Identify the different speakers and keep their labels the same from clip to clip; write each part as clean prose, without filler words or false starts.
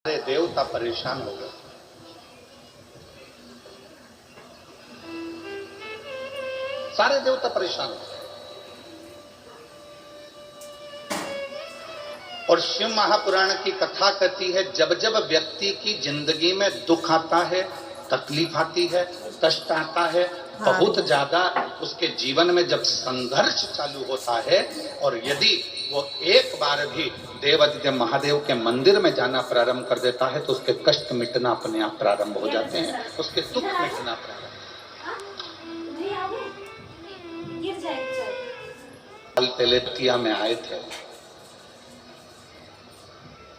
Speaker 1: सारे देवता परेशान हो गए। सारे देवता परेशान हो गए और शिव महापुराण की कथा कहती है, जब जब व्यक्ति की जिंदगी में दुख आता है, तकलीफ आती है, कष्ट आता है, बहुत ज्यादा उसके जीवन में जब संघर्ष चालू होता है और यदि वो एक बार भी देवादिदेव महादेव के मंदिर में जाना प्रारंभ कर देता है तो उसके कष्ट मिटना अपने आप प्रारंभ हो जाते हैं, उसके दुख मिटना प्रारंभ। कल तेलेतिया में आए थे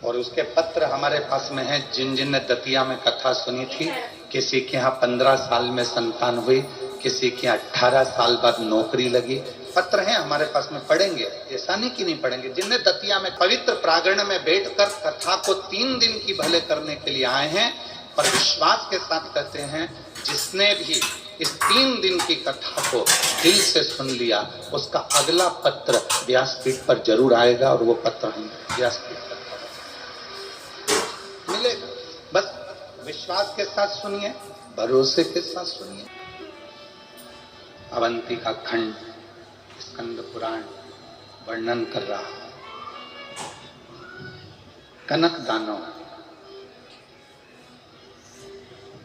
Speaker 1: और उसके पत्र हमारे पास में है। जिन जिन ने दतिया में कथा सुनी थी, किसी के यहाँ 15 साल में संतान हुई, किसी के 18 साल बाद नौकरी लगी, पत्र हैं हमारे पास में, पढ़ेंगे, ऐसा नहीं कि नहीं पढ़ेंगे। जिनने दतिया में पवित्र प्रांगण में बैठकर कथा को 3 दिन की भले करने के लिए आए हैं, पर विश्वास के साथ कहते हैं जिसने भी इस 3 दिन की कथा को दिल से सुन लिया, उसका अगला पत्र व्यासपीठ पर जरूर आएगा और वो पत्र हम व्यासपीठ पर मिलेगा। बस विश्वास के साथ सुनिए, भरोसे के साथ सुनिए। अवंती का खंड स्कंद पुराण वर्णन कर रहा है। कनक दानव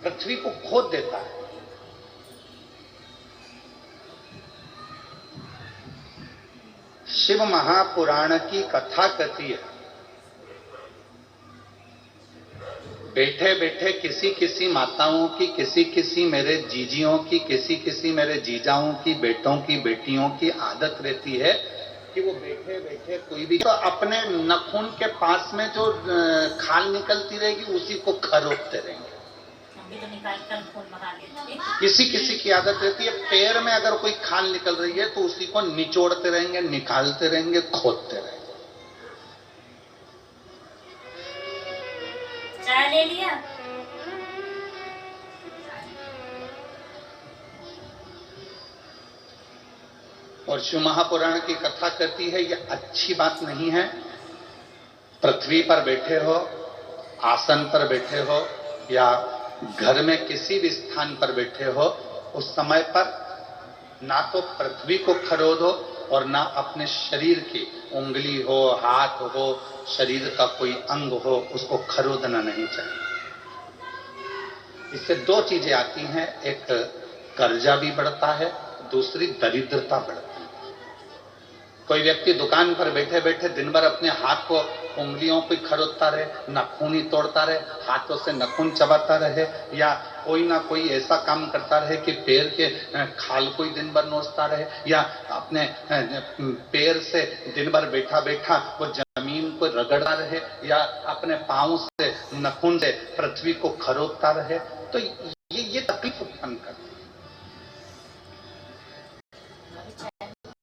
Speaker 1: पृथ्वी को खोद देता है। शिव महापुराण की कथा कहती है, बैठे बैठे किसी किसी माताओं की, किसी किसी मेरे जीजियों की, किसी किसी मेरे जीजाओं की, बेटों की, बेटियों की आदत रहती है कि वो बैठे बैठे कोई भी तो अपने नखून के पास में जो खाल निकलती रहेगी उसी को खरोचते रहेंगे। किसी किसी की आदत रहती है पैर में अगर कोई खाल निकल रही है तो उसी को निचोड़ते रहेंगे, निकालते रहेंगे, खोदते रहेंगे।
Speaker 2: चाय ले लिया?
Speaker 1: और शिव महापुराण की कथा कहती है यह अच्छी बात नहीं है। पृथ्वी पर बैठे हो, आसन पर बैठे हो या घर में किसी भी स्थान पर बैठे हो, उस समय पर ना तो पृथ्वी को खरोदो और ना अपने शरीर की उंगली हो, हाथ हो, शरीर का कोई अंग हो, उसको खरोदना नहीं चाहिए। इससे 2 चीजें आती हैं, एक कर्जा भी बढ़ता है, दूसरी दरिद्रता बढ़ती है। कोई व्यक्ति दुकान पर बैठे बैठे दिन भर अपने हाथ को, उंगलियों को खरोदता रहे, नाखून ही तोड़ता रहे, हाथों से नाखून चबाता रहे, या कोई ना कोई ऐसा काम करता रहे कि पैर के खाल को ही दिन भर नोचता रहे, या अपने पैर से दिन भर बैठा बैठा वो जमीन को रगड़ता रहे, या अपने पांव से, नाखून से पृथ्वी को खरोदता रहे, तो ये तकलीफ उत्पन्न करती है।